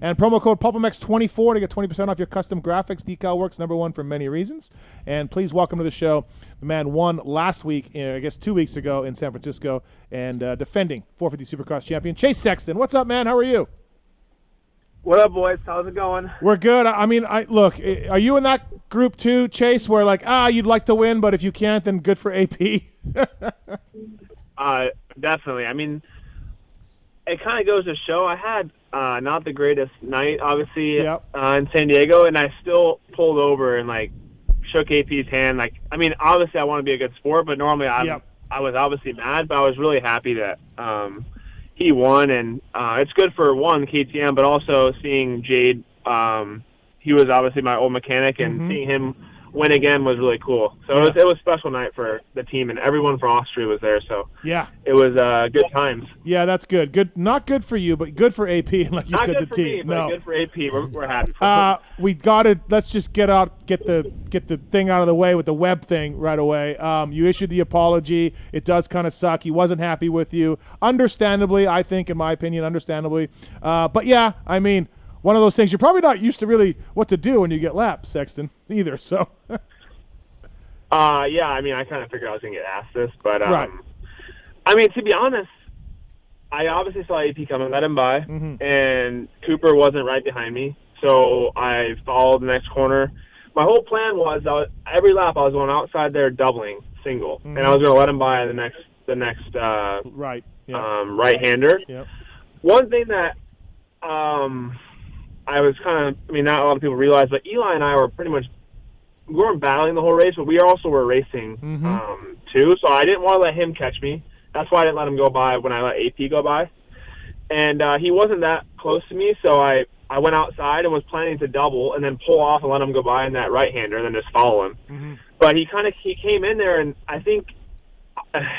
And promo code PulpMX24 to get 20% off your custom graphics. Decal Works, #1 for many reasons. And please welcome to the show the man won last week, I guess 2 weeks ago in San Francisco, and defending 450 Supercross champion, Chase Sexton. What's up, man? How are you? What up, boys? How's it going? We're good. I mean, look, are you in that group too, Chase, where like, you'd like to win, but if you can't, then good for AP? Definitely. I mean, it kind of goes to show I had not the greatest night, obviously, in San Diego, and I still pulled over and, like, shook AP's hand. Like, I mean, obviously I want to be a good sport, but normally I was obviously mad, but I was really happy that he won, and it's good for, one, KTM, but also seeing Jade. He was obviously my old mechanic, and seeing him win again was really cool. So it was a special night for the team, and everyone from Austria was there. So it was good times. Yeah, that's good. Good, not good for you, but good for AP. Like you not said, good the for team. Me, but good for AP. We're happy. We got to let's just get the thing out of the way with the Webb thing right away. You issued the apology. It does kind of suck. He wasn't happy with you, understandably. I think, in my opinion, understandably. But yeah, I mean, one of those things you're probably not used to really what to do when you get lapped, Sexton, either. So. Yeah, I mean, I kind of figured I was going to get asked this, but, I mean, to be honest, I obviously saw AP coming, let him by, and Cooper wasn't right behind me, so I followed the next corner. My whole plan was, every lap I was going outside there doubling, single, and I was going to let him by the next right-hander. Yep. One thing that I was kind of, I mean, not a lot of people realize, but Eli and I were pretty much, we weren't battling the whole race, but we also were racing too. So I didn't want to let him catch me. That's why I didn't let him go by when I let AP go by. And he wasn't that close to me, so I went outside and was planning to double and then pull off and let him go by in that right-hander and then just follow him. But he came in there, and I think,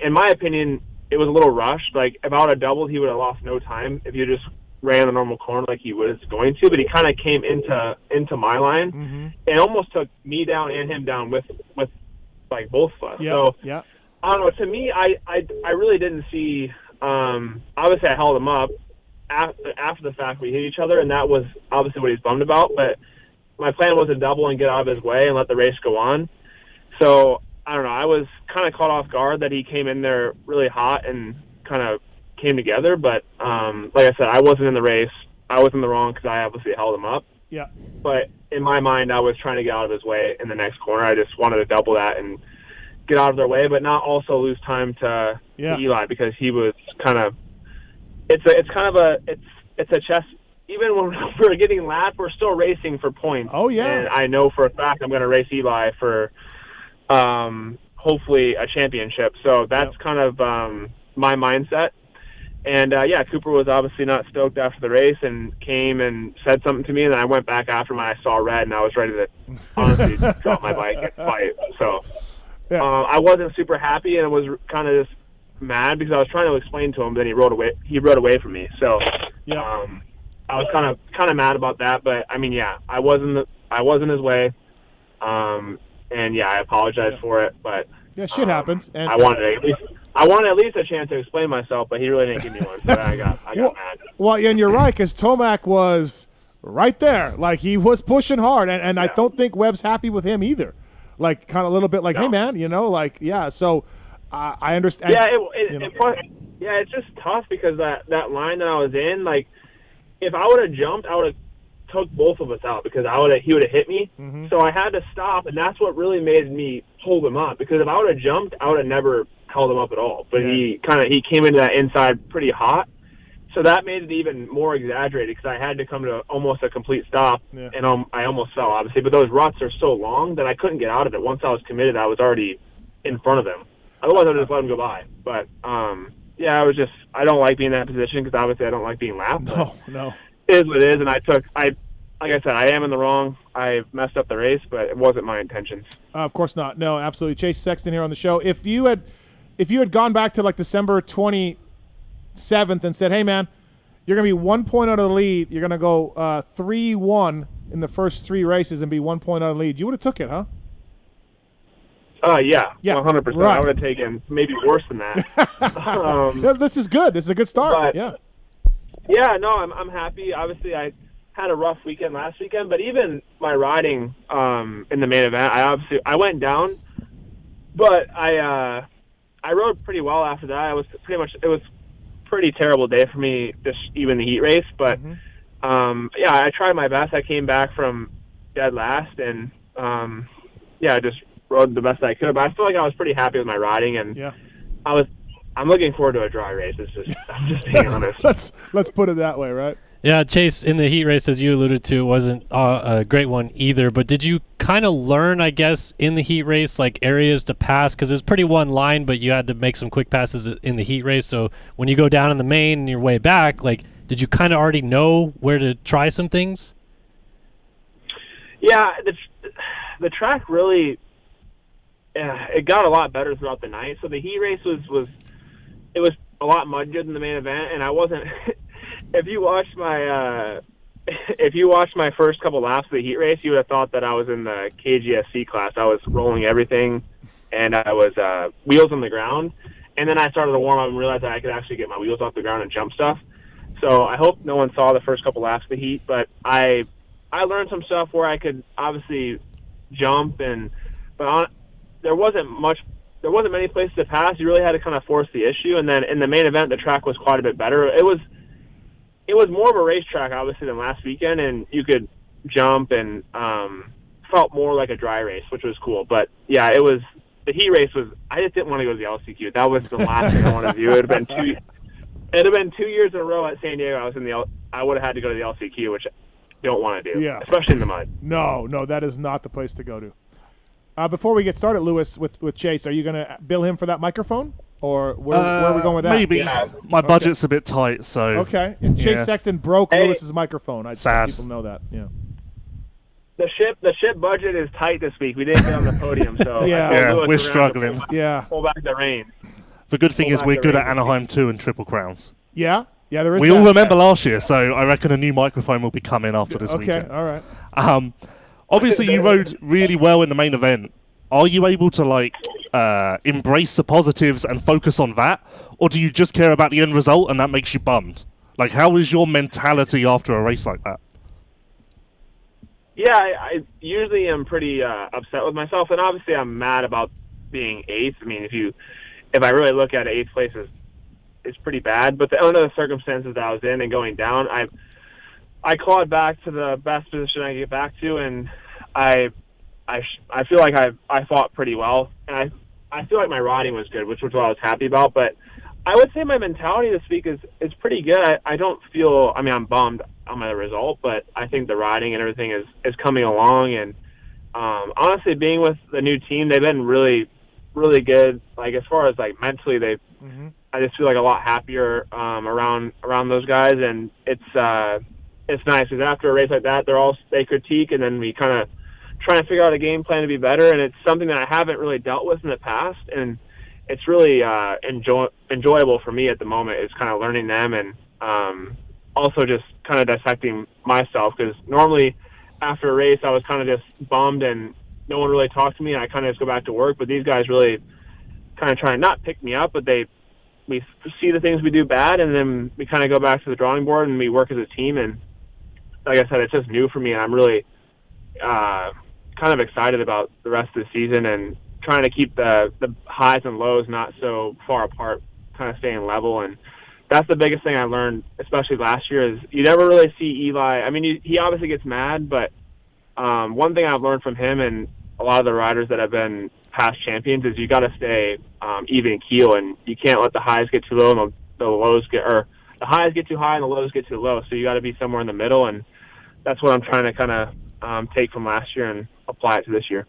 in my opinion, it was a little rushed. Like, if I would have doubled, he would have lost no time if you just ran the normal corner like he was going to, but he kind of came into my line and almost took me down and him down with like both of us. So I don't know. To me, I really didn't see. Obviously, I held him up after the fact we hit each other, and that was obviously what he's bummed about. But my plan was to double and get out of his way and let the race go on. So I don't know. I was kind of caught off guard that he came in there really hot and kind of came together, but like I said, I wasn't in the race. I was in the wrong because I obviously held him up. Yeah. But in my mind, I was trying to get out of his way in the next corner. I just wanted to double that and get out of their way, but not also lose time to Eli, because he was kind of. It's a chess. Even when we're getting lapped, we're still racing for points. Oh yeah. And I know for a fact I'm going to race Eli for hopefully a championship. So that's kind of my mindset. And, Cooper was obviously not stoked after the race and came and said something to me, and then I went back after him and I saw red, and I was ready to honestly drop my bike and fight. So I wasn't super happy, and was kind of just mad because I was trying to explain to him, but then he rode away from me. So I was kind of mad about that. But, I mean, I was in his way. I apologize for it. But shit happens. And I wanted at least a chance to explain myself, but he really didn't give me one, so I got mad. Well, and you're right, because Tomac was right there. Like, he was pushing hard, and I don't think Webb's happy with him either. Like, kind of a little bit like, hey, man, so I understand. It's just tough because that line that I was in, like, if I would have jumped, I would have took both of us out because he would have hit me. So I had to stop, and that's what really made me hold him up, because if I would have jumped, I would have never held him up at all. But he came into that inside pretty hot, so that made it even more exaggerated because I had to come to almost a complete stop, and I almost fell, obviously. But those ruts are so long that I couldn't get out of it. Once I was committed, I was already in front of them. Otherwise, I would just let him go by. But I don't like being in that position because obviously I don't like being lapped. No. It is what it is, and like I said, I am in the wrong. I messed up the race, but it wasn't my intentions. Of course not. No, absolutely. Chase Sexton here on the show. If you had gone back to like December 27th and said, hey, man, you're going to be 1 point out of the lead. You're going to go 3-1 in the first three races and be 1 point out of the lead. You would have took it, huh? Yeah, 100%. Right. I would have taken maybe worse than that. This is good. This is a good start. Yeah, no, I'm happy. Obviously, I had a rough weekend last weekend, but even my riding in the main event, I went down, but I rode pretty well after that. It was pretty terrible day for me, just even the heat race, but yeah, I tried my best. I came back from dead last, and yeah, I just rode the best I could. But I feel like I was pretty happy with my riding, and I'm looking forward to a dry race. I'm just being honest. Let's put it that way, right? Yeah, Chase, in the heat race, as you alluded to, wasn't a great one either. But did you kind of learn, I guess, in the heat race, like areas to pass? Because it was pretty one line, but you had to make some quick passes in the heat race. So when you go down in the main and you're way back, like, did you kind of already know where to try some things? Yeah, the track really, it got a lot better throughout the night. So the heat race was a lot muddier than the main event, and I wasn't. If you watched my first couple laps of the heat race, you would have thought that I was in the KGSC class. I was rolling everything, and I was wheels on the ground. And then I started to warm up and realized that I could actually get my wheels off the ground and jump stuff. So I hope no one saw the first couple laps of the heat, but I learned some stuff where I could obviously jump, but there wasn't many places to pass. You really had to kind of force the issue. And then in the main event, the track was quite a bit better. It was more of a racetrack, obviously, than last weekend, and you could jump and felt more like a dry race, which was cool. But yeah, the heat race was. I just didn't want to go to the LCQ. That was the last thing I wanted to do. It had been 2 years in a row at San Diego. I would have had to go to the LCQ, which I don't want to do. Yeah. Especially in the mud. No, that is not the place to go to. Before we get started, Lewis, with Chase, are you going to bill him for that microphone? Or where are we going with that? Maybe. Yeah. My budget's a bit tight, so... Okay. And Chase Sexton broke Lewis's microphone. I'd let people know that. Yeah. The ship budget is tight this week. We didn't get on the podium, so... We're struggling. Pull back the reins. The good thing is we're good at Anaheim 2 and Triple Crowns. Yeah? Yeah, there is We all remember last year, so I reckon a new microphone will be coming after this weekend. Okay, all right. Obviously, you rode really well in the main event. Are you able to, embrace the positives and focus on that? Or do you just care about the end result and that makes you bummed? Like, how is your mentality after a race like that? Yeah, I usually am pretty upset with myself, and obviously I'm mad about being eighth. I mean, if I really look at it, eighth place is pretty bad. But under the circumstances that I was in and going down, I clawed back to the best position I could get back to, and I feel like I fought pretty well, and I feel like my riding was good, which was what I was happy about. But I would say my mentality this week is pretty good. I don't feel. I mean, I'm bummed on my result, but I think the riding and everything is coming along. And honestly, being with the new team, they've been really, really good. Like as far as like mentally, I just feel like a lot happier around those guys, and it's nice because after a race like that, they critique, and then we kind of trying to figure out a game plan to be better, and it's something that I haven't really dealt with in the past, and it's really enjoyable for me at the moment is kind of learning them, and also just kind of dissecting myself, because normally after a race I was kind of just bummed and no one really talked to me, and I kind of just go back to work, but these guys really kind of try and not pick me up, but we see the things we do bad, and then we kind of go back to the drawing board and we work as a team, and like I said, it's just new for me, and I'm really kind of excited about the rest of the season and trying to keep the highs and lows not so far apart, kind of staying level. And that's the biggest thing I learned, especially last year, is you never really see Eli. I mean, he obviously gets mad, but one thing I've learned from him and a lot of the riders that have been past champions is you got to stay even keel, and you can't let the highs get too low and the highs get too high and the lows get too low. So you got to be somewhere in the middle, and that's what I'm trying to kind of take from last year and apply it to this year.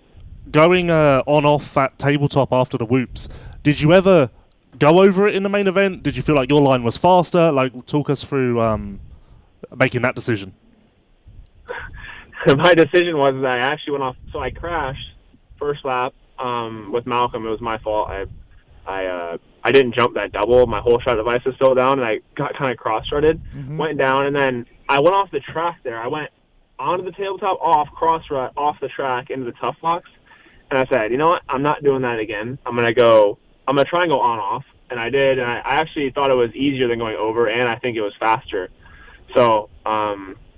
Going on-off at tabletop after the whoops, did you ever go over it in the main event? Did you feel like your line was faster? Like, talk us through making that decision. My decision was that I actually went off. So I crashed first lap with Malcolm. It was my fault. I didn't jump that double. My whole shot device was still down, and I got kind of cross-threaded. Went down, and then I went off the track there. I went onto the tabletop, off the track into the tough blocks, and I said, you know what? I'm not doing that again. I'm gonna try and go on-off, and I did. And I actually thought it was easier than going over, and I think it was faster. So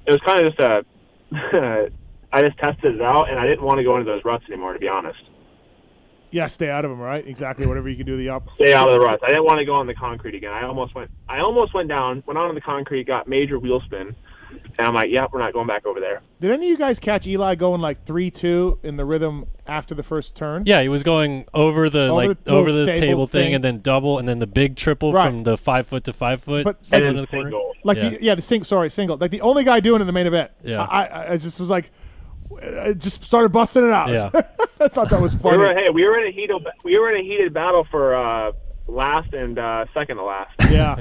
it was kind of just a I just tested it out, and I didn't want to go into those ruts anymore, to be honest. Yeah, stay out of them, right? Exactly. Whatever you can do the up. Stay out of the ruts. I didn't want to go on the concrete again. I almost went down, went on the concrete, got major wheel spin, and I'm like, yeah, we're not going back over there. Did any of you guys catch Eli going like 3-2 in the rhythm after the first turn? Yeah, he was going over the over the table thing, and then double, and then the big triple Right. from the 5 foot to 5 foot. But- And into then the corner. single. Like Yeah. single. Like the only guy doing it in the main event. Yeah. I just was like, I just started busting it out. Yeah. I thought that was funny. We were in a heated battle for last and second to last. Yeah.